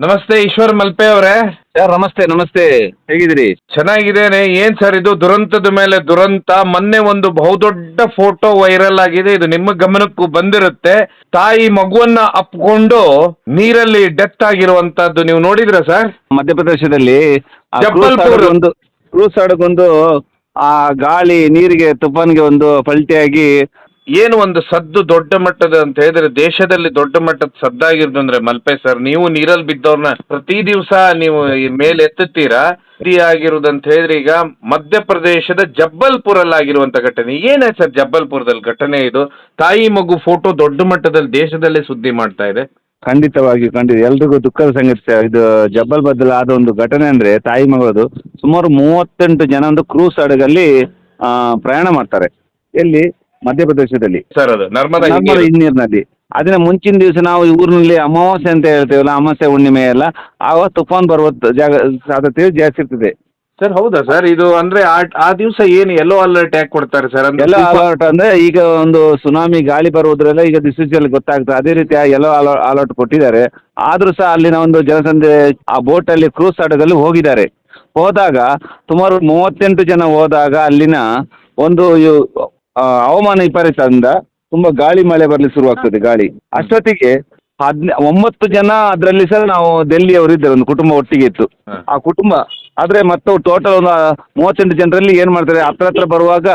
ನಮಸ್ತೆ ಈಶ್ವರ್ ಮಲ್ಪೆ ಅವರೇ. ಸರ್ ನಮಸ್ತೆ ನಮಸ್ತೆ, ಹೇಗಿದ್ದೀರಿ? ಚೆನ್ನಾಗಿದ್ದೇನೆ. ಏನ್ ಸರ್ ಇದು ದುರಂತದ ಮೇಲೆ ದುರಂತ. ಮೊನ್ನೆ ಒಂದು ಬಹುದೊಡ್ಡ ಫೋಟೋ ವೈರಲ್ ಆಗಿದೆ, ಇದು ನಿಮ್ಮ ಗಮನಕ್ಕೂ ಬಂದಿರುತ್ತೆ. ತಾಯಿ ಮಗುವನ್ನ ಅಪ್ಕೊಂಡು ನೀರಲ್ಲಿ ಡೆತ್ ಆಗಿರುವಂತದ್ದು ನೀವು ನೋಡಿದ್ರ ಸರ್? ಮಧ್ಯಪ್ರದೇಶದಲ್ಲಿ ಜಬ್ಬಲ್ಪುರ್ ಒಂದು ಕ್ರೂಸ್ ಹಡಗೊಂದು ಆ ಗಾಳಿ ನೀರಿಗೆ ತುಫಾನ್ಗೆ ಒಂದು ಪಲ್ಟಿಯಾಗಿ ಏನು ಒಂದು ಸದ್ದು ದೊಡ್ಡ ಮಟ್ಟದ ಅಂತ ಹೇಳಿದ್ರೆ ದೇಶದಲ್ಲಿ ದೊಡ್ಡ ಮಟ್ಟದ ಸದ್ದಾಗಿರೋದು ಅಂದ್ರೆ ಮಲ್ಪೆ ಸರ್, ನೀವು ನೀರಲ್ಲಿ ಬಿದ್ದವ್ರನ್ನ ಪ್ರತಿ ದಿವಸ ನೀವು ಮೇಲೆ ಎತ್ತುತ್ತೀರಾ. ಆಗಿರುವುದಂತ ಹೇಳಿದ್ರೆ ಈಗ ಮಧ್ಯಪ್ರದೇಶದ ಜಬ್ಬಲ್ಪುರಲ್ಲಿ ಆಗಿರುವಂತ ಘಟನೆ ಏನಾಯ್ತು ಸರ್? ಜಬ್ಬಲ್ಪುರದಲ್ಲಿ ಘಟನೆ ಇದು. ತಾಯಿ ಮಗು ಫೋಟೋ ದೊಡ್ಡ ಮಟ್ಟದಲ್ಲಿ ದೇಶದಲ್ಲೇ ಸುದ್ದಿ ಮಾಡ್ತಾ ಇದೆ. ಖಂಡಿತ ಎಲ್ರಿಗೂ ದುಃಖದ ಸಂಗತಿ. ಇದು ಜಬ್ಬಲ್ಪುರದಲ್ಲಿ ಆದ ಒಂದು ಘಟನೆ ಅಂದ್ರೆ ತಾಯಿ ಮಗಳದು. ಸುಮಾರು 38 ಜನ ಒಂದು ಕ್ರೂಸ್ ಹಡಗಲ್ಲಿ ಪ್ರಯಾಣ ಮಾಡ್ತಾರೆ. ಎಲ್ಲಿ? ಮಧ್ಯಪ್ರದೇಶದಲ್ಲಿ ಸರ್, ಅದು ನರ್ಮದಾ ಹಿನ್ನೀರ್ ನದಿ. ಅದನ್ನ ಮುಂಚಿನ ದಿವಸ ನಾವು ಈ ಊರಿನಲ್ಲಿ ಅಮಾವಾಸ್ಯೆ ಅಂತ ಹೇಳ್ತೇವಲ್ಲ, ಅಮಾವಾಸ್ಯೆ ಹುಣ್ಣಿಮೆ ಎಲ್ಲ, ಆವಾಗ ತುಫಾನ್ ಬರುವ ಸಾಧ್ಯತೆ ಜಾಸ್ತಿ ಇರ್ತದೆ ಸರ್. ಹೌದಾ ಸರ್? ಇದು ಅಂದ್ರೆ ಆ ದಿವಸ ಏನು ಯೆಲ್ಲೋ ಅಲರ್ಟ್ ಯಾಕೆ ಕೊಡ್ತಾರೆ ಸರ್? ಯೆಲ್ಲೋ ಅಲರ್ಟ್ ಅಂದ್ರೆ ಈಗ ಒಂದು ಸುನಾಮಿ ಗಾಳಿ ಬರುವುದ್ರೆಲ್ಲ ಈಗ ದಿವಸದಲ್ಲಿ ಗೊತ್ತಾಗ್ತದೆ. ಅದೇ ರೀತಿ ಯೆಲ್ಲೋ ಅಲರ್ಟ್ ಕೊಟ್ಟಿದ್ದಾರೆ. ಆದ್ರೂ ಸಹ ಅಲ್ಲಿನ ಒಂದು ಜನಸಂಖ್ಯೆ ಆ ಬೋಟ್ ಅಲ್ಲಿ ಕ್ರೂಸ್ ಹಡಗಲ್ಲಿ ಹೋದಾಗ ಸುಮಾರು 38 ಜನ ಹೋದಾಗ ಅಲ್ಲಿನ ಒಂದು ಹವಾಮಾನ ವಿಪರೀತದಿಂದ ತುಂಬಾ ಗಾಳಿ ಮಳೆ ಬರ್ಲಿಕ್ಕೆ ಶುರುವಾಗ್ತದೆ. ಗಾಳಿ ಅಷ್ಟೊತ್ತಿಗೆ 9 ಜನ ಅದರಲ್ಲಿ ಸರ್ ನಾವು ಡೆಲ್ಲಿಯವರು ಇದ್ದಾರೆ. ಒಂದು ಕುಟುಂಬ ಒಟ್ಟಿಗೆ ಇತ್ತು. ಆ ಕುಟುಂಬ ಆದ್ರೆ ಮತ್ತು ಟೋಟಲ್ ಒಂದು 38 ಜನರಲ್ಲಿ ಏನ್ ಮಾಡ್ತಾರೆ, ಹತ್ರ ಬರುವಾಗ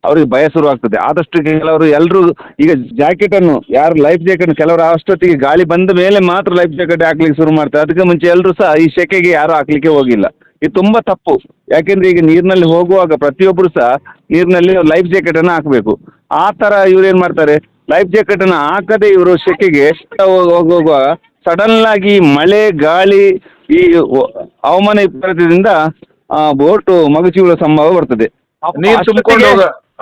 ಅವ್ರಿಗೆ ಭಯ ಶುರುವಾಗ್ತದೆ. ಆದಷ್ಟು ಕೆಲವರು ಎಲ್ಲರೂ ಈಗ ಜಾಕೆಟ್ ಅನ್ನು ಯಾರು ಲೈಫ್ ಜಾಕೆಟ್ ಕೆಲವರು ಅಷ್ಟೊತ್ತಿಗೆ ಗಾಳಿ ಬಂದ ಮೇಲೆ ಮಾತ್ರ ಲೈಫ್ ಜಾಕೆಟ್ ಹಾಕ್ಲಿಕ್ಕೆ ಶುರು ಮಾಡ್ತಾರೆ. ಅದಕ್ಕೆ ಮುಂಚೆ ಎಲ್ಲರೂ ಸಹ ಈ ಸೆಕೆಗೆ ಯಾರು ಹಾಕ್ಲಿಕ್ಕೆ ಹೋಗಿಲ್ಲ. ಇದು ತುಂಬಾ ತಪ್ಪು. ಯಾಕೆಂದ್ರೆ ಈಗ ನೀರಿನಲ್ಲಿ ಹೋಗುವಾಗ ಪ್ರತಿಯೊಬ್ಬರು ಸಹ ನೀರಿನಲ್ಲಿ ಲೈಫ್ ಜಾಕೆಟ್ ಅನ್ನು ಹಾಕಬೇಕು. ಆ ತರ ಇವ್ರು ಏನ್ ಮಾಡ್ತಾರೆ, ಲೈಫ್ ಜಾಕೆಟ್ ಅನ್ನು ಹಾಕದೆ ಇವರು ಸೆಕೆಗೆ ಹೋಗುವಾಗ ಸಡನ್ ಆಗಿ ಮಳೆ ಗಾಳಿ ಈ ಹವಾಮಾನ ವಿಪರೀತದಿಂದ ಬೋಟ್ ಮಗುಚಿಗಳ ಸಂಭವ ಬರ್ತದೆ. ನೀರು ತುಂಬಿಕೊಂಡು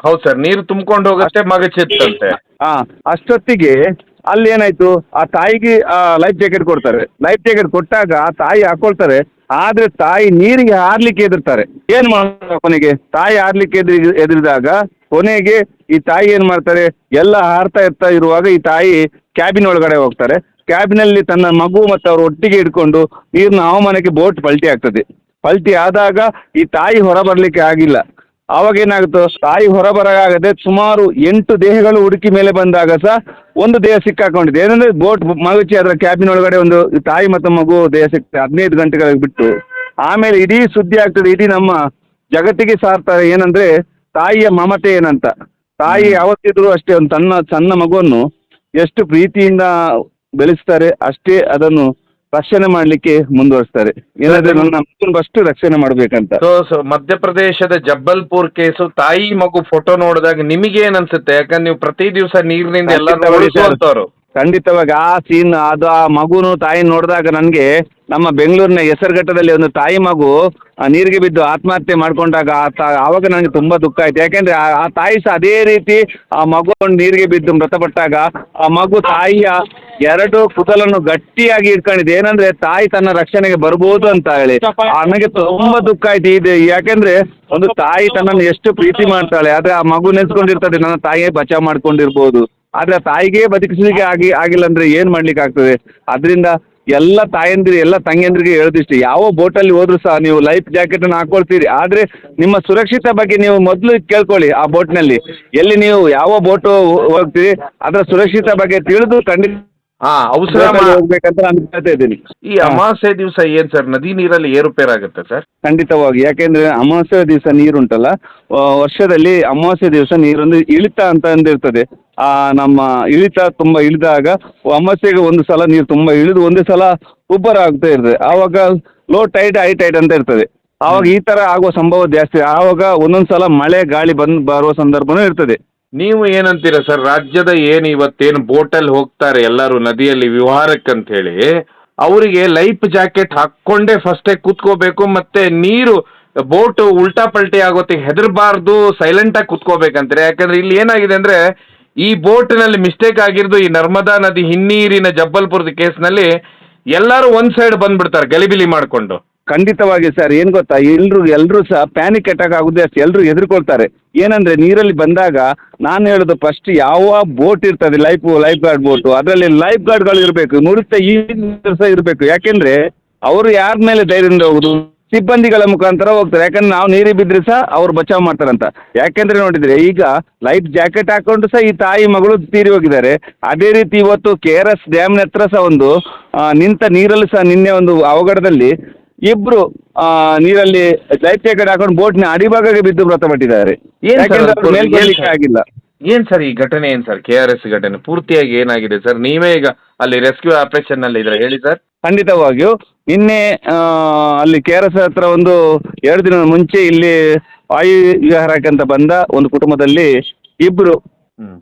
ಹೌದು ಸರ್, ನೀರು ತುಂಬಿಕೊಂಡು ಹೋಗಷ್ಟೇ ಮಗಚಿತ್ತಂತೆ. ಅಷ್ಟೊತ್ತಿಗೆ ಅಲ್ಲಿ ಏನಾಯ್ತು, ಆ ತಾಯಿಗೆ ಲೈಫ್ ಜಾಕೆಟ್ ಕೊಡ್ತಾರೆ. ಲೈಫ್ ಜಾಕೆಟ್ ಕೊಟ್ಟಾಗ ಆ ತಾಯಿ ಹಾಕೊಳ್ತಾರೆ. ಆದ್ರೆ ತಾಯಿ ನೀರಿಗೆ ಹಾರ್ಲಿಕ್ಕೆ ಎದುರ್ತಾರೆ. ಏನ್ ಮಾಡ್ತಾರೆ ಕೊನೆಗೆ? ತಾಯಿ ಹಾರ್ಲಿಕ್ಕೆ ಎದುರಿದಾಗ ಕೊನೆಗೆ ಈ ತಾಯಿ ಏನ್ ಮಾಡ್ತಾರೆ, ಎಲ್ಲ ಹಾರ್ತಾ ಇರುವಾಗ ಈ ತಾಯಿ ಕ್ಯಾಬಿನ್ ಒಳಗಡೆ ಹೋಗ್ತಾರೆ. ಕ್ಯಾಬಿನಲ್ಲಿ ತನ್ನ ಮಗು ಮತ್ತು ಅವ್ರ ಒಟ್ಟಿಗೆ ಹಿಡ್ಕೊಂಡು ನೀರಿನ ಹವಾಮಾನಕ್ಕೆ ಬೋಟ್ ಪಲ್ಟಿ ಆಗ್ತದೆ. ಪಲ್ಟಿ ಆದಾಗ ಈ ತಾಯಿ ಹೊರ ಬರ್ಲಿಕ್ಕೆ ಆಗಿಲ್ಲ. ಆವಾಗ ಏನಾಗುತ್ತೋ, ತಾಯಿ ಹೊರಬರಾಗದೆ ಸುಮಾರು 8 ದೇಹಗಳು ಹುಡುಕಿ ಮೇಲೆ ಬಂದಾಗ ಸಹ ಒಂದು ದೇಹ ಸಿಕ್ಕಾಕೊಂಡಿದೆ. ಏನಂದ್ರೆ ಬೋಟ್ ಮಗುಚಿ ಅದರ ಕ್ಯಾಬಿನ್ ಒಳಗಡೆ ಒಂದು ತಾಯಿ ಮತ್ತು ಮಗು ದೇಹ ಸಿಗ್ತದೆ 15 ಗಂಟೆಗಳಿಗೆ ಬಿಟ್ಟು. ಆಮೇಲೆ ಇಡೀ ಸುದ್ದಿ ಆಗ್ತದೆ, ಇಡೀ ನಮ್ಮ ಜಗತ್ತಿಗೆ ಸಾರ್ತಾರೆ. ಏನಂದ್ರೆ ತಾಯಿಯ ಮಮತೆ ಏನಂತ. ತಾಯಿ ಯಾವತ್ತಿದ್ರು ಅಷ್ಟೇ ಒಂದು ಸಣ್ಣ ಮಗುವನ್ನು ಎಷ್ಟು ಪ್ರೀತಿಯಿಂದ ಬೆಳೆಸ್ತಾರೆ, ಅಷ್ಟೇ ಅದನ್ನು ರಕ್ಷಣೆ ಮಾಡ್ಲಿಕ್ಕೆ ಮುಂದುವರಿಸ್ತಾರೆ. ಏನಾದ್ರೆ ನನ್ನ ಫಸ್ಟ್ ರಕ್ಷಣೆ ಮಾಡ್ಬೇಕಂತ. ಸೊ ಮಧ್ಯಪ್ರದೇಶದ ಜಬ್ಬಲ್ಪುರ್ ಕೇಸು ತಾಯಿ ಮಗು ಫೋಟೋ ನೋಡಿದಾಗ ನಿಮಗೆ ಏನ್ ಅನ್ಸುತ್ತೆ? ಯಾಕಂದ್ರೆ ನೀವು ಪ್ರತಿ ದಿವಸ ನೀರಿನಿಂದ ಎಲ್ಲ ಖಂಡಿತವಾಗಿ ಆ ಸೀನ್ ಅದು ಆ ಮಗುನು ತಾಯಿ ನೋಡಿದಾಗ ನನಗೆ ನಮ್ಮ ಬೆಂಗಳೂರಿನ ಹೆಸರುಘಟ್ಟದಲ್ಲಿ ಒಂದು ತಾಯಿ ಮಗು ನೀರಿಗೆ ಬಿದ್ದು ಆತ್ಮಹತ್ಯೆ ಮಾಡ್ಕೊಂಡಾಗ ಆವಾಗ ನನಗೆ ತುಂಬಾ ದುಃಖ ಆಯ್ತು. ಯಾಕೆಂದ್ರೆ ಆ ತಾಯಿ ಸಹ ಅದೇ ರೀತಿ ಆ ಮಗು ನೀರಿಗೆ ಬಿದ್ದು ಮೃತಪಟ್ಟಾಗ ಆ ಮಗು ತಾಯಿಯ 2 ಕೂದಲನ್ನು ಗಟ್ಟಿಯಾಗಿ ಇಟ್ಕೊಂಡಿದೆ. ಏನಂದ್ರೆ ತಾಯಿ ತನ್ನ ರಕ್ಷಣೆಗೆ ಬರ್ಬೋದು ಅಂತ ಹೇಳಿ ನನಗೆ ತುಂಬಾ ದುಃಖ ಆಯ್ತು. ಇದು ಯಾಕೆಂದ್ರೆ ಒಂದು ತಾಯಿ ತನ್ನನ್ನು ಎಷ್ಟು ಪ್ರೀತಿ ಮಾಡ್ತಾಳೆ, ಆದ್ರೆ ಆ ಮಗು ನೆನೆಸ್ಕೊಂಡಿರ್ತದೆ ನನ್ನ ತಾಯಿಯೇ ಬಚಾವ್ ಮಾಡ್ಕೊಂಡಿರ್ಬೋದು. ಆದ್ರೆ ಆ ತಾಯಿಗೆ ಬದುಕಿಸ್ಲಿಕ್ಕೆ ಆಗಿಲ್ಲ ಅಂದ್ರೆ ಏನ್ ಮಾಡ್ಲಿಕ್ಕೆ ಆಗ್ತದೆ? ಅದರಿಂದ ಎಲ್ಲ ತಾಯಂದಿರು ಎಲ್ಲ ತಂಗಿಯಂದ್ರಿಗೆ ಹೇಳೋದಿಷ್ಟು, ಯಾವ ಬೋಟಲ್ಲಿ ಹೋದ್ರು ಸಹ ನೀವು ಲೈಫ್ ಜಾಕೆಟ್ ಅನ್ನು ಹಾಕೊಳ್ತೀರಿ, ಆದ್ರೆ ನಿಮ್ಮ ಸುರಕ್ಷಿತ ಬಗ್ಗೆ ನೀವು ಮೊದಲು ಕೇಳ್ಕೊಳ್ಳಿ. ಆ ಬೋಟ್ನಲ್ಲಿ ಎಲ್ಲಿ ನೀವು ಯಾವ ಬೋಟು ಹೋಗ್ತೀರಿ ಅದರ ಸುರಕ್ಷಿತ ಬಗ್ಗೆ ತಿಳಿದು ಖಂಡಿತ ಅವಸರ ಹೋಗ್ಬೇಕಂತ ನಾನು ಹೇಳ್ತಾ ಇದ್ದೀನಿ. ಈ ಅಮಾವಾಸ್ಯೆ ದಿವಸ ಏನ್ ಸರ್ ನದಿ ನೀರಲ್ಲಿ ಏರುಪೇರ್ ಆಗುತ್ತೆ ಸರ್? ಖಂಡಿತವಾಗಿ. ಯಾಕೆಂದ್ರೆ ಅಮಾವಾಸ್ಯೆ ದಿವಸ ನೀರುಂಟಲ್ಲ, ವರ್ಷದಲ್ಲಿ ಅಮಾವಾಸ್ಯೆ ದಿವಸ ನೀರೊಂದು ಇಳಿತ ಅಂತ ಇರ್ತದೆ. ನಮ್ಮ ಇಳಿತ ತುಂಬಾ ಇಳಿದಾಗ ಅಮಾವಾಸ್ಯೆಗೆ ಒಂದು ಸಲ ನೀರು ತುಂಬಾ ಇಳಿದು ಒಂದೇ ಸಲ ಉಬ್ಬರ ಆಗ್ತಾ ಇರ್ತದೆ. ಆವಾಗ ಲೋ ಟೈಡ್ ಹೈ ಟೈಡ್ ಅಂತ ಇರ್ತದೆ. ಆವಾಗ ಈ ತರ ಆಗುವ ಸಂಭವ ಜಾಸ್ತಿ. ಆವಾಗ ಒಂದೊಂದ್ಸಲ ಮಳೆ ಗಾಳಿ ಬರುವ ಸಂದರ್ಭನೂ ಇರ್ತದೆ. ನೀವು ಏನಂತೀರ ಸರ್? ರಾಜ್ಯದ ಏನು ಇವತ್ತೇನು ಬೋಟಲ್ಲಿ ಹೋಗ್ತಾರೆ ಎಲ್ಲರೂ ನದಿಯಲ್ಲಿ ವಿಹಾರಕ್ಕಂತ ಹೇಳಿ, ಅವರಿಗೆ ಲೈಫ್ ಜಾಕೆಟ್ ಹಾಕ್ಕೊಂಡೇ ಫಸ್ಟೇ ಕೂತ್ಕೋಬೇಕು, ಮತ್ತೆ ನೀರು ಬೋಟ್ ಉಲ್ಟಾ ಪಲ್ಟಿ ಆಗೋತ್ತಿಗೆ ಹೆದರಬಾರ್ದು, ಸೈಲೆಂಟ್ ಆಗಿ ಕೂತ್ಕೋಬೇಕಂತಾರೆ. ಯಾಕಂದ್ರೆ ಇಲ್ಲಿ ಏನಾಗಿದೆ ಅಂದ್ರೆ ಈ ಬೋಟ್ ನಲ್ಲಿ ಮಿಸ್ಟೇಕ್ ಆಗಿರೋದು ಈ ನರ್ಮದಾ ನದಿ ಹಿನ್ನೀರಿನ ಜಬ್ಬಲ್ಪುರದ ಕೇಸ್ನಲ್ಲಿ ಎಲ್ಲರೂ ಒಂದ್ ಸೈಡ್ ಬಂದ್ಬಿಡ್ತಾರೆ ಗಲಿಬಿಲಿ ಮಾಡ್ಕೊಂಡು. ಖಂಡಿತವಾಗಿ ಸರ್, ಏನು ಗೊತ್ತಾ, ಎಲ್ಲರೂ ಸಹ ಪ್ಯಾನಿಕ್ ಅಟ್ಯಾಕ್ ಆಗುದೇ ಅಷ್ಟೇ, ಎಲ್ಲರೂ ಹೆದರ್ಕೊಳ್ತಾರೆ. ಏನಂದ್ರೆ ನೀರಲ್ಲಿ ಬಂದಾಗ ನಾನು ಹೇಳೋದು ಫಸ್ಟ್ ಯಾವ ಬೋಟ್ ಇರ್ತದೆ ಲೈಫ್ ಗಾರ್ಡ್ ಬೋಟು, ಅದರಲ್ಲಿ ಲೈಫ್ ಗಾರ್ಡ್ಗಳು ಇರಬೇಕು, ನುರಿತ ಈ ಸಹ ಇರಬೇಕು. ಯಾಕೆಂದ್ರೆ ಅವರು ಯಾರ ಮೇಲೆ ಧೈರ್ಯದಿಂದ ಹೋಗುದು, ಸಿಬ್ಬಂದಿಗಳ ಮುಖಾಂತರ ಹೋಗ್ತಾರೆ. ಯಾಕಂದ್ರೆ ನಾವು ನೀರಿಗೆ ಬಿದ್ದರೆ ಸಹ ಅವ್ರು ಬಚಾವ್ ಮಾಡ್ತಾರಂತ. ಯಾಕೆಂದ್ರೆ ನೋಡಿದ್ರೆ ಈಗ ಲೈಫ್ ಜಾಕೆಟ್ ಹಾಕೊಂಡು ಸಹ ಈ ತಾಯಿ ಮಗಳು ತೀರಿ ಹೋಗಿದ್ದಾರೆ. ಅದೇ ರೀತಿ ಇವತ್ತು KRS ಡ್ಯಾಮ್ನ ಹತ್ರ ಸಹ ಒಂದು ನಿಂತ ನೀರಲ್ಲಿ ಸಹ ನಿನ್ನೆ ಒಂದು ಅವಘಡದಲ್ಲಿ ಇಬ್ರು ನೀರಲ್ಲಿ ಲೈಫ್ ಜಾಕೆಟ್ ಹಾಕೊಂಡು ಬೋಟ್ನ ಅಡಿಭಾಗಕ್ಕೆ ಬಿದ್ದು ಮೃತಪಟ್ಟಿದ್ದಾರೆ. ಏನ್ ಸರ್ ಯಾಕೆಂದ್ರೆ ಅದು ಅವ್ರು ಮೇಲ್ಕೊಳ್ಲಿಕ್ಕೆ ಏನ್ ಆಗಿಲ್ಲ. ಏನ್ ಸರ್ ಈ ಘಟನೆ, ಏನ್ ಸರ್ KRS ಘಟನೆ ಪೂರ್ತಿಯಾಗಿ ಏನಾಗಿದೆ ಸರ್? ನೀವೇ ಈಗ ಅಲ್ಲಿ ರೆಸ್ಕ್ಯೂ ಆಪರೇಷನ್ ನಲ್ಲಿ ಇದ್ರೆ ಹೇಳಿ ಸರ್. ಖಂಡಿತವಾಗಿಯೂ ನಿನ್ನೆ ಅಲ್ಲಿ KRS ಹತ್ರ ಒಂದು 2 ದಿನದ ಮುಂಚೆ ಇಲ್ಲಿ ವಾಯು ವಿಹಾರಕ್ಕೆ ಅಂತ ಬಂದ ಒಂದು ಕುಟುಂಬದಲ್ಲಿ ಇಬ್ರು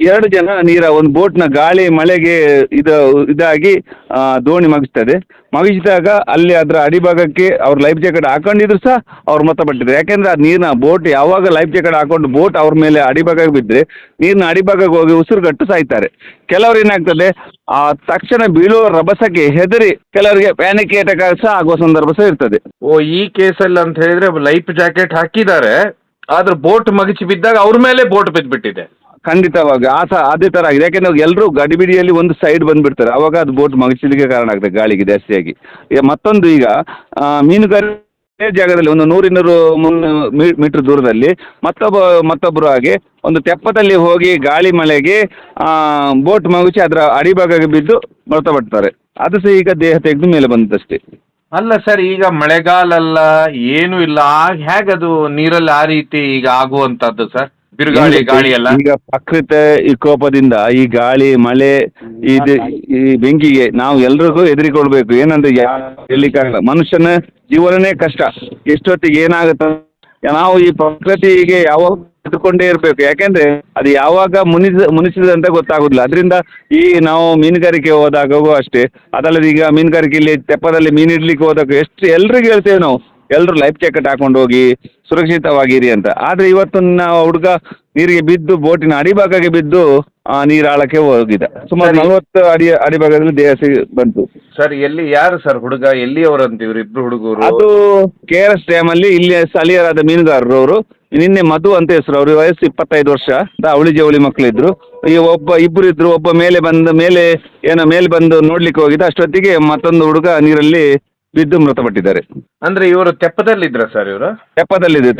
2 ಜನ ಒಂದು ಬೋಟ್ನ ಗಾಳಿ ಮಳೆಗೆ ಇದಾಗಿ ದೋಣಿ ಮಗಿಸಿದಾಗ ಅಲ್ಲಿ ಅದರ ಅಡಿಭಾಗಕ್ಕೆ ಅವ್ರು ಲೈಫ್ ಜಾಕೆಟ್ ಹಾಕೊಂಡಿದ್ರು ಸಹ ಅವ್ರು ಮೃತಪಟ್ಟಿದ್ದಾರೆ. ಯಾಕೆಂದ್ರೆ ಆ ನೀರಿನ ಬೋಟ್ ಯಾವಾಗ ಲೈಫ್ ಜಾಕೆಟ್ ಹಾಕೊಂಡು ಬೋಟ್ ಅವ್ರ ಮೇಲೆ ಅಡಿಭಾಗಕ್ಕೆ ಬಿದ್ದರೆ ನೀರಿನ ಅಡಿಭಾಗಕ್ಕೆ ಹೋಗಿ ಉಸಿರುಗಟ್ಟು ಸಾಯ್ತಾರೆ. ಕೆಲವರು ಏನಾಗ್ತದೆ ತಕ್ಷಣ ಬೀಳುವ ರಭಸಕ್ಕೆ ಹೆದರಿ ಕೆಲವರಿಗೆ ಪ್ಯಾನಿಕ್ ಅಟ್ಯಾಕ್ ಸಹ ಆಗುವ ಸಂದರ್ಭ ಸಹ ಇರ್ತದೆ. ಓ, ಈ ಕೇಸಲ್ಲಿ ಅಂತ ಹೇಳಿದ್ರೆ ಲೈಫ್ ಜಾಕೆಟ್ ಹಾಕಿದ್ದಾರೆ, ಆದ್ರೆ ಬೋಟ್ ಮಗಿಸಿ ಬಿದ್ದಾಗ ಅವ್ರ ಮೇಲೆ ಬೋಟ್ ಬಿದ್ದುಬಿಟ್ಟಿದೆ. ಖಂಡಿತವಾಗಿ ಅದೇ ಥರ ಆಗಿದೆ. ಯಾಕೆಂದ್ರೆ ಎಲ್ಲರೂ ಗಡಿಬಿಡಿಯಲ್ಲಿ ಒಂದು ಸೈಡ್ ಬಂದುಬಿಡ್ತಾರೆ, ಅವಾಗ ಅದು ಬೋಟ್ ಮಗಿಸಲಿಕ್ಕೆ ಕಾರಣ ಆಗ್ತದೆ ಗಾಳಿಗೆ ಜಾಸ್ತಿಯಾಗಿ. ಮತ್ತೊಂದು ಈಗ ಮೀನುಗಾರಿಕೆ ಜಾಗದಲ್ಲಿ ಒಂದು 100-200 ಮೀಟರ್ ದೂರದಲ್ಲಿ ಮತ್ತೊಬ್ಬರು ಹಾಗೆ ಒಂದು ತೆಪ್ಪದಲ್ಲಿ ಹೋಗಿ ಗಾಳಿ ಮಳೆಗೆ ಬೋಟ್ ಮಗುಚಿ ಅದರ ಅಡಿಭಾಗಕ್ಕೆ ಬಿದ್ದು ಮೃತಪಡ್ತಾರೆ. ಅದು ಸಹ ಈಗ ದೇಹ ತೆಗೆದು ಮೇಲೆ ಬಂದಷ್ಟೇ. ಅಲ್ಲ ಸರ್, ಈಗ ಮಳೆಗಾಲ ಅಲ್ಲ, ಏನೂ ಇಲ್ಲ, ಹೇಗದು ನೀರಲ್ಲಿ ಆ ರೀತಿ ಈಗ ಆಗುವಂತದ್ದು ಸರ್? ಬಿರುಗಾಳಿ ಗಾಳಿ ಎಲ್ಲ ಈಗ ಪ್ರಕೃತಿ ವಿಕೋಪದಿಂದ ಈ ಗಾಳಿ ಮಳೆ ಈ ಬೆಂಕಿಗೆ ನಾವು ಎಲ್ರಿಗೂ ಹೆದರಿಕೊಳ್ಬೇಕು. ಏನಂದ್ರೆ ಹೇಳಲಿಕ್ಕಾಗಲ್ಲ, ಮನುಷ್ಯನ ಜೀವನನೇ ಕಷ್ಟ, ಎಷ್ಟೊತ್ತಿಗೆ ಏನಾಗುತ್ತೆ ನಾವು ಈ ಪ್ರಕೃತಿಗೆ ಯಾವಾಗ ಹೆದರ್ಕೊಂಡೇ ಇರಬೇಕು. ಯಾಕೆಂದ್ರೆ ಅದು ಯಾವಾಗ ಮುನಿಸಿದೆ ಅಂತ ಗೊತ್ತಾಗುದಿಲ್ಲ. ಅದರಿಂದ ಈ ನಾವು ಮೀನುಗಾರಿಕೆ ಹೋದಾಗೂ ಅಷ್ಟೇ, ಅದಲ್ಲದೆ ಈಗ ಮೀನುಗಾರಿಕೆಯಲ್ಲಿ ತೆಪ್ಪದಲ್ಲಿ ಮೀನು ಇಡ್ಲಿಕ್ಕೆ ಹೋದಾಗ ಎಲ್ರಿಗೂ ಹೇಳ್ತೇವೆ ನಾವು, ಎಲ್ಲರೂ ಲೈಫ್ ಜಾಕೆಟ್ ಹಾಕೊಂಡು ಹೋಗಿ ಸುರಕ್ಷಿತವಾಗಿರಿ ಅಂತ. ಆದರೆ ಇವತ್ತು ನಾವು ಹುಡುಗ ನೀರಿಗೆ ಬಿದ್ದು ಬೋಟಿನ ಅಡಿಭಾಗಕ್ಕೆ ಬಿದ್ದು ನೀರಾಳಕ್ಕೆ ಹೋಗಿದ್ದ. ಸುಮಾರು 40 ಅಡಿಭಾಗದಲ್ಲಿ ದೇಹ ಬಂತು. ಸರ್ ಎಲ್ಲಿ, ಯಾರು ಸರ್ ಹುಡುಗ, ಎಲ್ಲಿಯವರು ಅಂತೀವ್ರಿ ಇಬ್ರು ಹುಡುಗರು? ಅದು KRS ಡ್ಯಾಮ್ ಅಲ್ಲಿ ಇಲ್ಲಿ ಸ್ಥಳೀಯರಾದ ಮೀನುಗಾರರು ಅವರು. ನಿನ್ನೆ ಮಧು ಅಂತ ಹೆಸರು, ಅವ್ರ ವಯಸ್ಸು 25 ವರ್ಷ, ಅವಳಿ ಜವಳಿ ಮಕ್ಕಳಿದ್ರು. ಈ ಇಬ್ಬರು ಇದ್ರು, ಒಬ್ಬ ಮೇಲೆ ಬಂದು ನೋಡ್ಲಿಕ್ಕೆ ಹೋಗಿದ್ದ. ಅಷ್ಟೊತ್ತಿಗೆ ಮತ್ತೊಂದು ಹುಡುಗ ನೀರಲ್ಲಿ ಬಿದ್ದು ಮೃತಪಟ್ಟಿದ್ದಾರೆ. ಅಂದ್ರೆ ಇವರು ತೆಪ್ಪದಲ್ಲಿದ್ರ ಸರ್? ಇವರು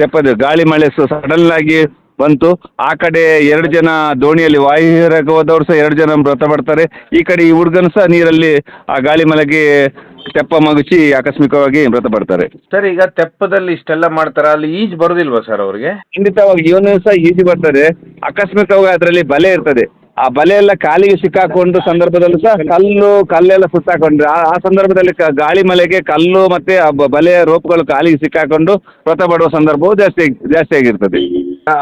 ತೆಪ್ಪದ ಗಾಳಿ ಮಳೆ ಸಡನ್ ಆಗಿ ಬಂತು. ಆ ಕಡೆ 2 ಜನ ದೋಣಿಯಲ್ಲಿ ವಾಯುವಿಹಾರಕ್ಕೆ ಹೋದವರು ಸಹ 2 ಜನ ಮೃತಪಡ್ತಾರೆ. ಈ ಕಡೆ ಈ ಹುಡುಗನು ಸಹ ನೀರಲ್ಲಿ ಆ ಗಾಳಿ ಮಳೆಗೆ ತೆಪ್ಪ ಮಗುಚಿ ಆಕಸ್ಮಿಕವಾಗಿ ಮೃತಪಡ್ತಾರೆ. ಸರ್ ಈಗ ತೆಪ್ಪದಲ್ಲಿ ಇಷ್ಟೆಲ್ಲ ಮಾಡ್ತಾರ, ಅಲ್ಲಿ ಈಜು ಬರೋದಿಲ್ವಾ ಸರ್ ಅವ್ರಿಗೆ? ಖಂಡಿತವಾಗಿ ಇವನು ಸಹ ಈಜು ಬರ್ತದೆ. ಆಕಸ್ಮಿಕವಾಗಿ ಅದರಲ್ಲಿ ಬಲೆ ಇರ್ತದೆ, ಆ ಬಲೆ ಎಲ್ಲ ಕಾಲಿಗೆ ಸಿಕ್ಕಾಕೊಂಡು ಸಂದರ್ಭದಲ್ಲೂ ಸಹ ಕಲ್ಲೆಲ್ಲ ಸುತ್ತಾಕೊಂಡ್ರೆ ಆ ಸಂದರ್ಭದಲ್ಲಿ ಗಾಳಿ ಮಳೆಗೆ ಕಲ್ಲು ಮತ್ತೆ ಆ ಬಲೆಯ ರೋಪ್ಗಳು ಕಾಲಿಗೆ ಸಿಕ್ಕಾಕೊಂಡು ಮೃತಪಡುವ ಸಂದರ್ಭವು ಜಾಸ್ತಿ ಆಗಿರ್ತದೆ.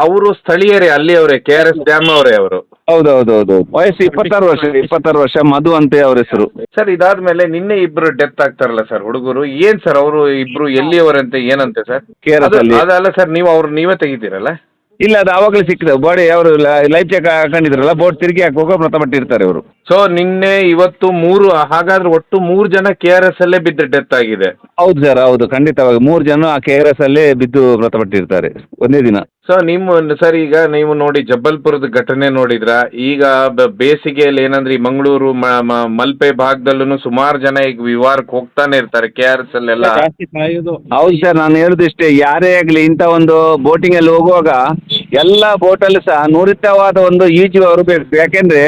ಅವರು ಸ್ಥಳೀಯರೇ, ಅಲ್ಲಿಯವರೇ, KRS ಡ್ಯಾಮ್ ಅವರೇ ಅವರು? ಹೌದೌದು. ವಯಸ್ಸು 26 ವರ್ಷ, ಮಧು ಅಂತ ಅವ್ರ ಹೆಸರು. ಸರ್ ಇದಾದ್ಮೇಲೆ ನಿನ್ನೆ ಇಬ್ರು ಡೆತ್ ಆಗ್ತಾರಲ್ಲ ಸರ್ ಹುಡುಗರು, ಏನ್ ಸರ್ ಅವರು ಇಬ್ರು ಎಲ್ಲಿಯವರಂತೆ, ಏನಂತೆ ಸರ್? KRS ಅಲ್ಲಿ ಅದಲ್ಲ ಸರ್, ನೀವು ನೀವೇ ತೆಗಿತೀರಲ್ಲ? ಇಲ್ಲ, ಅದು ಆವಾಗಲೇ ಸಿಕ್ಕಿದೆ ಬಾಡಿ. ಅವರು ಲೈಫ್ ಜಾಕೆಟ್ ಹಾಕೊಂಡಿದ್ರಲ್ಲ, ಬೋಟ್ ತಿರುಗಿ ಹಾಕುವಾಗ ಮೃತಪಟ್ಟಿರ್ತಾರೆ ಅವರು. ಸೊ ನಿನ್ನೆ ಇವತ್ತು ಹಾಗಾದ್ರೆ ಒಟ್ಟು 3 ಜನ KRS ಅಲ್ಲೇ ಬಿದ್ದು ಡೆತ್ ಆಗಿದೆ? ಹೌದು ಸರ್, ಹೌದು, ಖಂಡಿತವಾಗಿ 3 ಜನ ಆ KRS ಅಲ್ಲೇ ಬಿದ್ದು ಮೃತಪಟ್ಟಿರ್ತಾರೆ ಒಂದೇ ದಿನ. ಸೊ ಸರ್ ಈಗ ನೀವು ನೋಡಿ ಜಬ್ಬಲ್ಪುರದ ಘಟನೆ ನೋಡಿದ್ರ, ಈಗ ಬೇಸಿಗೆಯಲ್ಲಿ ಏನಂದ್ರೆ ಈ ಮಂಗಳೂರು ಮಲ್ಪೆ ಭಾಗದಲ್ಲೂ ಸುಮಾರು ಜನ ಈಗ ವಿವಾರಕ್ಕೆ ಹೋಗ್ತಾನೆ ಇರ್ತಾರೆ KRS ಅಲ್ಲೆಲ್ಲ. ಹೌದು ಸರ್, ನಾನು ಹೇಳುದು ಇಷ್ಟೇ, ಯಾರೇ ಆಗಲಿ ಇಂಥ ಒಂದು ಬೋಟಿಂಗ್ ಅಲ್ಲಿ ಹೋಗುವಾಗ ಎಲ್ಲ ಬೋಟಲ್ಲಿ ಸಹ ನುರಿತವಾದ ಒಂದು ಈಜುವವರು ಬೇಕು. ಯಾಕೆಂದ್ರೆ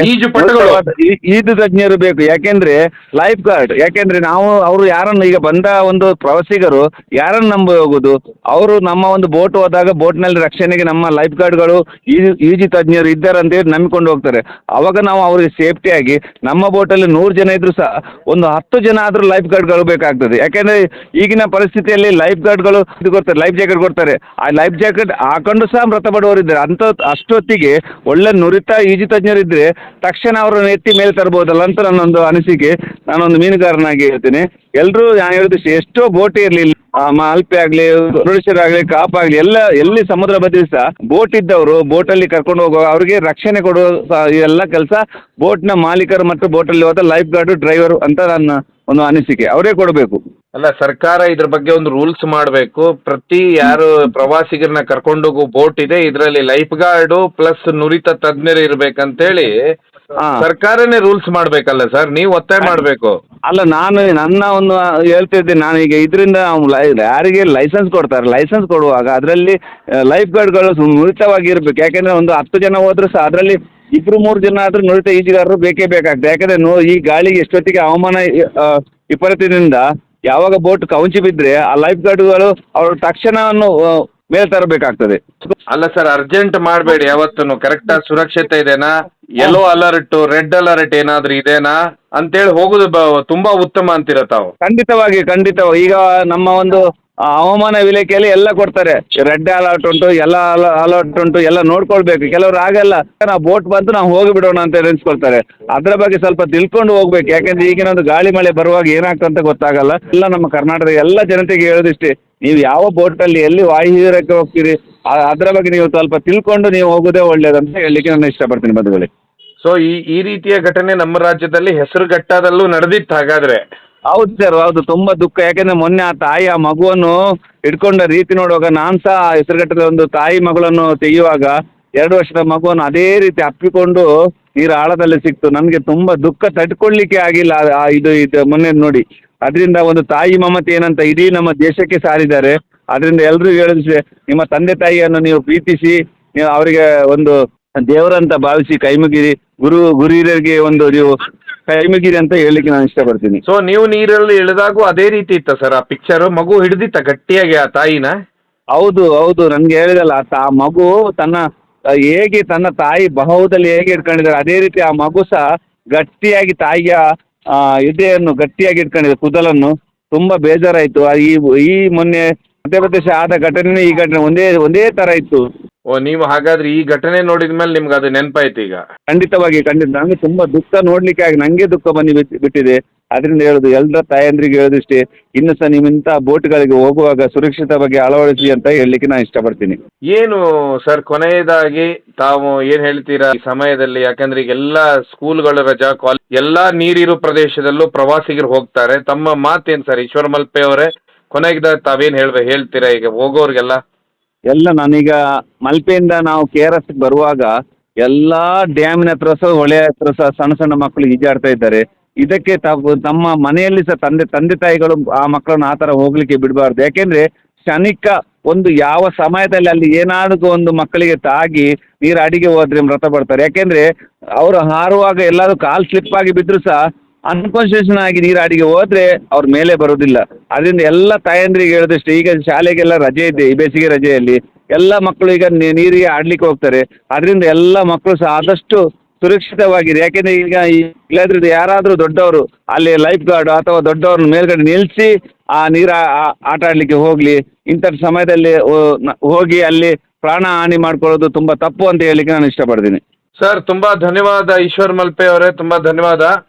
ಈಜು ತಜ್ಞರು ಬೇಕು. ಯಾಕೆಂದ್ರೆ ಲೈಫ್ ಗಾರ್ಡ್, ಯಾಕೆಂದ್ರೆ ಅವರು ಯಾರನ್ನು ಈಗ ಬಂದ ಒಂದು ಪ್ರವಾಸಿಗರು ಯಾರನ್ನು ನಂಬಿ ಹೋಗುದು, ಅವರು ನಮ್ಮ ಒಂದು ಬೋಟ್ ಹೋದಾಗ ಬೋಟ್ನಲ್ಲಿ ರಕ್ಷಣೆಗೆ ನಮ್ಮ ಲೈಫ್ ಗಾರ್ಡ್ಗಳು ಈಜು ತಜ್ಞರು ಇದ್ದಾರೆ ಅಂತ ಹೇಳಿ ನಂಬಿಕೊಂಡು ಹೋಗ್ತಾರೆ. ಅವಾಗ ನಾವು ಅವರಿಗೆ ಸೇಫ್ಟಿಯಾಗಿ ನಮ್ಮ ಬೋಟಲ್ಲಿ 100 ಜನ ಇದ್ರು ಸಹ ಒಂದು 10 ಜನ ಆದರೂ ಲೈಫ್ ಗಾರ್ಡ್ಗಳು ಬೇಕಾಗ್ತದೆ. ಯಾಕೆಂದ್ರೆ ಈಗಿನ ಪರಿಸ್ಥಿತಿಯಲ್ಲಿ ಲೈಫ್ ಗಾರ್ಡ್ಗಳು ಇದು ಕೊಡ್ತಾರೆ, ಲೈಫ್ ಜಾಕೆಟ್ ಕೊಡ್ತಾರೆ. ಆ ಲೈಫ್ ಜಾಕೆಟ್ ಹಾಕೊಂಡು ಸಹ ಮೃತಪಡುವವರು ಇದ್ದಾರೆ ಅಂತ ಅಷ್ಟೊತ್ತಿಗೆ ಒಳ್ಳೆ ನುರಿತ ಈಜು ತಜ್ಞರಿದ್ರೆ ತಕ್ಷಣ ಅವರನ್ನು ಎತ್ತಿ ಮೇಲೆ ತರ್ಬೋದಲ್ಲ ಅಂತ ನನ್ನೊಂದು ಅನಿಸಿಕೆ. ನಾನೊಂದು ಮೀನುಗಾರನಾಗಿ ಹೇಳ್ತೀನಿ, ಎಲ್ಲರೂ ನಾನು ಹೇಳಿದಷ್ಟು ಎಷ್ಟೋ ಬೋಟ್ ಇರಲಿಲ್ಲ, ಮಲ್ಪೆ ಆಗಲಿ, ಮುರುಡೇಶ್ವರ ಆಗಲಿ, ಕಾಪ್ ಆಗಲಿ, ಎಲ್ಲಿ ಸಮುದ್ರ ಬದಿ ಸಹ ಬೋಟ್ ಇದ್ದವರು ಬೋಟಲ್ಲಿ ಕರ್ಕೊಂಡು ಹೋಗುವ ಅವರಿಗೆ ರಕ್ಷಣೆ ಕೊಡುವ ಎಲ್ಲ ಕೆಲಸ ಬೋಟ್ನ ಮಾಲೀಕರು ಮತ್ತು ಬೋಟಲ್ಲಿ ಹೋದ ಲೈಫ್ ಗಾರ್ಡು, ಡ್ರೈವರು ಅಂತ ನನ್ನ ಒಂದು ಅನಿಸಿಕೆ, ಅವರೇ ಕೊಡಬೇಕು. ಅಲ್ಲ, ಸರ್ಕಾರ ಇದ್ರ ಬಗ್ಗೆ ಒಂದು ರೂಲ್ಸ್ ಮಾಡಬೇಕು. ಪ್ರತಿ ಯಾರು ಪ್ರವಾಸಿಗರನ್ನ ಕರ್ಕೊಂಡೋಗೋ ಬೋಟ್ ಇದೆ ಇದರಲ್ಲಿ ಲೈಫ್ ಗಾರ್ಡು ಪ್ಲಸ್ ನುರಿತ ತಜ್ಞರು ಇರ್ಬೇಕಂತೇಳಿ ಸರ್ಕಾರನೇ ರೂಲ್ಸ್ ಮಾಡ್ಬೇಕಲ್ಲ ಸರ್, ನೀವು ಒತ್ತಾಯ ಮಾಡಬೇಕು. ಅಲ್ಲ, ನಾನು ನನ್ನ ಒಂದು ಹೇಳ್ತಿದ್ದೀನಿ, ನಾನು ಈಗ ಇದರಿಂದ ಯಾರಿಗೆ ಲೈಸೆನ್ಸ್ ಕೊಡ್ತಾರೆ, ಲೈಸೆನ್ಸ್ ಕೊಡುವಾಗ ಅದರಲ್ಲಿ ಲೈಫ್ ಗಾರ್ಡ್ಗಳು ನುರಿತವಾಗಿ ಇರಬೇಕು. ಯಾಕೆಂದರೆ ಒಂದು 10 ಜನ ಹೋದರೂ ಸಹ ಅದರಲ್ಲಿ 2-3 ಜನ ಆದರೂ ನುರಿತ ಈಜುಗಾರರು ಬೇಕೇ ಬೇಕಾಗ್ತದೆ. ಯಾಕಂದರೆ ಈ ಗಾಳಿಗೆ ಎಷ್ಟೊತ್ತಿಗೆ ಹವಾಮಾನ ವಿಪರೀತದಿಂದ ಯಾವಾಗ ಬೋಟ್ ಕವುಚಿ ಬಿದ್ದರೆ ಆ ಲೈಫ್ ಗಾರ್ಡ್ಗಳು ಅವರು ತಕ್ಷಣವನ್ನು ಮೇಲೆ ತರಬೇಕಾಗ್ತದೆ. ಅಲ್ಲ ಸರ್, ಅರ್ಜೆಂಟ್ ಮಾಡಬೇಡಿ ಯಾವತ್ತೂ. ಕರೆಕ್ಟಾಗಿ ಸುರಕ್ಷತೆ ಇದೆನಾ, ಯೆಲ್ಲೋ ಅಲರ್ಟ್, ರೆಡ್ ಅಲರ್ಟ್ ಏನಾದರೂ ಇದೆನಾ ಅಂತೇಳಿ ಹೋಗೋದು ತುಂಬಾ ಉತ್ತಮ ಅಂತೀರ ತಾವು. ಖಂಡಿತವಾಗಿ. ಈಗ ನಮ್ಮ ಒಂದು ಹವಾಮಾನ ಇಲಾಖೆಯಲ್ಲಿ ಎಲ್ಲ ಕೊಡ್ತಾರೆ, ರೆಡ್ ಅಲರ್ಟ್ ಉಂಟು, ಎಲ್ಲ ಅಲರ್ಟ್ ಉಂಟು, ಎಲ್ಲ ನೋಡ್ಕೊಳ್ಬೇಕು. ಕೆಲವರು ಆಗಲ್ಲ, ನಾವು ಬೋಟ್ ಬಂತು ನಾವು ಹೋಗಿಬಿಡೋಣ ಅಂತ ಎಣಿಸ್ಕೊಳ್ತಾರೆ. ಅದರ ಬಗ್ಗೆ ಸ್ವಲ್ಪ ತಿಳ್ಕೊಂಡು ಹೋಗ್ಬೇಕು. ಯಾಕೆಂದ್ರೆ ಈಗಿನ ಒಂದು ಗಾಳಿ ಮಳೆ ಬರುವಾಗ ಏನಾಗ್ತಂತ ಗೊತ್ತಾಗಲ್ಲ. ಎಲ್ಲ ನಮ್ಮ ಕರ್ನಾಟಕದ ಎಲ್ಲ ಜನತೆಗೆ ಹೇಳೋದಿಷ್ಟೇ, ನೀವು ಯಾವ ಬೋಟಲ್ಲಿ ಎಲ್ಲಿ ವಾಯುವಿಹಾರಕ್ಕೆ ಹೋಗ್ತೀರಿ ಅದರ ಬಗ್ಗೆ ನೀವು ಸ್ವಲ್ಪ ತಿಳ್ಕೊಂಡು ನೀವು ಹೋಗೋದೇ ಒಳ್ಳೇದಂತ ಹೇಳಲಿಕ್ಕೆ ನಾನು ಇಷ್ಟಪಡ್ತೀನಿ ಬಂಧುಗಳೇ. ಸೊ ಈ ರೀತಿಯ ಘಟನೆ ನಮ್ಮ ರಾಜ್ಯದಲ್ಲಿ ಹೆಸರುಘಟ್ಟದಲ್ಲೂ ನಡೆದಿತ್ತು ಹಾಗಾದ್ರೆ. ಹೌದು ಸರ್, ಹೌದು. ತುಂಬ ದುಃಖ. ಯಾಕೆಂದರೆ ಮೊನ್ನೆ ಆ ತಾಯಿ ಆ ಮಗುವನ್ನು ಹಿಡ್ಕೊಂಡ ರೀತಿ ನೋಡುವಾಗ ನಾನು ಸಹ ಹೆಸರುಘಟ್ಟದ ಒಂದು ತಾಯಿ ಮಗಳನ್ನು ತೆಗೆಯುವಾಗ 2 ವರ್ಷದ ಮಗುವನ್ನು ಅದೇ ರೀತಿ ಅಪ್ಪಿಕೊಂಡು ನೀರು ಆಳದಲ್ಲಿ ಸಿಕ್ತು. ನನಗೆ ತುಂಬ ದುಃಖ ತಡ್ಕೊಳ್ಳಿಕ್ಕೆ ಆಗಿಲ್ಲ. ಇದು ಮೊನ್ನೆ ನೋಡಿ, ಅದರಿಂದ ಒಂದು ತಾಯಿ ಮಮತೆ ಏನಂತ ಇಡೀ ನಮ್ಮ ದೇಶಕ್ಕೆ ಸಾರಿದ್ದಾರೆ. ಅದರಿಂದ ಎಲ್ಲರೂ ಹೇಳಿದ್ರೆ, ನಿಮ್ಮ ತಂದೆ ತಾಯಿಯನ್ನು ನೀವು ಪ್ರೀತಿಸಿ, ನೀವು ಅವರಿಗೆ ಒಂದು ದೇವರಂತ ಭಾವಿಸಿ ಕೈ ಮುಗಿರಿ, ಗುರುಹಿರಿಯರಿಗೆ ಒಂದು ನೀವು ಕೈ ಮುಗಿರಿ ಅಂತ ಹೇಳಲಿಕ್ಕೆ ನಾನು ಇಷ್ಟಪಡ್ತೀನಿ. ಸೊ ನೀವು ನೀರಲ್ಲಿ ಇಳಿದಾಗೂ ಅದೇ ರೀತಿ ಇತ್ತ ಸರ್ ಆ ಪಿಕ್ಚರ್? ಮಗು ಹಿಡಿದಿತ್ತ ಗಟ್ಟಿಯಾಗಿ ಆ ತಾಯಿನ? ಹೌದು. ನನಗೆ ಹೇಳಿದಲ್ಲ, ಆ ಮಗು ಹೇಗೆ ತನ್ನ ತಾಯಿ ಬಾಹುದಲ್ಲಿ ಹೇಗೆ ಇಟ್ಕೊಂಡಿದ್ದಾರೆ ಅದೇ ರೀತಿ ಆ ಮಗು ಸಹ ಗಟ್ಟಿಯಾಗಿ ತಾಯಿಯ ಎದೆಯನ್ನು ಗಟ್ಟಿಯಾಗಿ ಇಟ್ಕೊಂಡಿದೆ, ಕೂದಲನ್ನು. ತುಂಬ ಬೇಜಾರಾಯಿತು. ಈ ಮೊನ್ನೆ ಮಧ್ಯಪ್ರದೇಶ ಆದ ಘಟನೆ ಈ ಘಟನೆ ಒಂದೇ ಥರ ಇತ್ತು. ಓ, ನೀವು ಹಾಗಾದ್ರೆ ಈ ಘಟನೆ ನೋಡಿದ ಮೇಲೆ ನಿಮ್ಗೆ ಅದು ನೆನಪಾಯ್ತು ಈಗ? ಖಂಡಿತವಾಗಿ. ನನಗೆ ತುಂಬ ದುಃಖ ನೋಡಲಿಕ್ಕೆ ಆಗಿ ನನಗೆ ದುಃಖ ಬಿಟ್ಟಿದೆ. ಅದರಿಂದ ಹೇಳೋದು ಎಲ್ಲರ ತಾಯಂದ್ರಿಗೆ ಹೇಳೋದಿಷ್ಟೇ, ಇನ್ನು ಸಹ ನಿಮ್ಮಿಂಥ ಬೋಟ್ಗಳಿಗೆ ಹೋಗುವಾಗ ಸುರಕ್ಷಿತ ಬಗ್ಗೆ ಅಳವಡಿಸಿ ಅಂತ ಹೇಳಲಿಕ್ಕೆ ನಾನು ಇಷ್ಟಪಡ್ತೀನಿ. ಏನು ಸರ್, ಕೊನೆಯದಾಗಿ ತಾವು ಏನು ಹೇಳ್ತೀರಾ ಈ ಸಮಯದಲ್ಲಿ? ಯಾಕಂದ್ರೆ ಈಗ ಎಲ್ಲ ಸ್ಕೂಲ್ಗಳ ರಜಾ, ಎಲ್ಲ ನೀರಿರೋ ಪ್ರದೇಶದಲ್ಲೂ ಪ್ರವಾಸಿಗರು ಹೋಗ್ತಾರೆ. ತಮ್ಮ ಮಾತೇನು ಸರ್ ಈಶ್ವರ್ ಮಲ್ಪೆ ಅವರೇ? ಕೊನೆಗೆ ತಾವೇನು ಹೇಳ್ತೀರಾ ಈಗ ಹೋಗೋರಿಗೆಲ್ಲ? ನಾನೀಗ ಮಲ್ಪೆಯಿಂದ ನಾವು KRS ಬರುವಾಗ ಎಲ್ಲ ಡ್ಯಾಮಿನ ಹತ್ರ ಸಹ ಹೊಳೆ ಹತ್ರ ಸಹ ಸಣ್ಣ ಮಕ್ಕಳು ಈಜಾಡ್ತಾ ಇದ್ದಾರೆ. ಇದಕ್ಕೆ ತಮ್ಮ ಮನೆಯಲ್ಲಿ ಸಹ ತಂದೆ ತಾಯಿಗಳು ಆ ಮಕ್ಕಳನ್ನು ಆ ಥರ ಹೋಗ್ಲಿಕ್ಕೆ ಬಿಡಬಾರ್ದು. ಯಾಕೆಂದರೆ ಕ್ಷಣಿಕ ಒಂದು ಯಾವ ಸಮಯದಲ್ಲಿ ಅಲ್ಲಿ ಏನಾದರೂ ಒಂದು ಮಕ್ಕಳಿಗೆ ತಾಗಿ ನೀರು ಅಡಿಗೆ ಹೋದ್ರೆ ಮೃತ ಪಡ್ತಾರೆ. ಯಾಕೆಂದರೆ ಅವರು ಹಾರುವಾಗ ಎಲ್ಲಾದರೂ ಕಾಲು ಸ್ಲಿಪ್ ಆಗಿ ಬಿದ್ದರೂ ಸಹ ಅನ್ಕಾನ್ಷಿಯಸ್ನ ಆಗಿ ನೀರು ಅಡಿಗೆ ಹೋದರೆ ಅವ್ರ ಮೇಲೆ ಬರೋದಿಲ್ಲ. ಅದರಿಂದ ಎಲ್ಲ ತಾಯಂದ್ರಿಗೆ ಹೇಳೋದಷ್ಟೇ, ಈಗ ಶಾಲೆಗೆಲ್ಲ ರಜೆ ಇದೆ, ಈ ಬೇಸಿಗೆ ರಜೆಯಲ್ಲಿ ಎಲ್ಲ ಮಕ್ಕಳು ಈಗ ನೀರಿಗೆ ಆಡ್ಲಿಕ್ಕೆ ಹೋಗ್ತಾರೆ. ಅದರಿಂದ ಎಲ್ಲ ಮಕ್ಕಳು ಸಹ ಆದಷ್ಟು ಸುರಕ್ಷಿತವಾಗಿರಿ. ಯಾಕೆಂದರೆ ಈಗ ಇಲ್ಲದ್ರದ್ದು ಯಾರಾದರೂ ದೊಡ್ಡವರು ಅಲ್ಲಿ ಲೈಫ್ ಗಾರ್ಡ್ ಅಥವಾ ದೊಡ್ಡವ್ರನ್ನ ಮೇಲ್ಗಡೆ ನಿಲ್ಲಿಸಿ ಆ ನೀರು ಆಟ ಆಡಲಿಕ್ಕೆ ಹೋಗಲಿ. ಇಂಥ ಸಮಯದಲ್ಲಿ ಹೋಗಿ ಅಲ್ಲಿ ಪ್ರಾಣ ಹಾನಿ ಮಾಡ್ಕೊಳ್ಳೋದು ತುಂಬ ತಪ್ಪು ಅಂತ ಹೇಳಲಿಕ್ಕೆ ನಾನು ಇಷ್ಟಪಡ್ತೀನಿ. ಸರ್, ತುಂಬಾ ಧನ್ಯವಾದ ಈಶ್ವರ್ ಮಲ್ಪೆ ಅವರೇ, ತುಂಬಾ ಧನ್ಯವಾದ.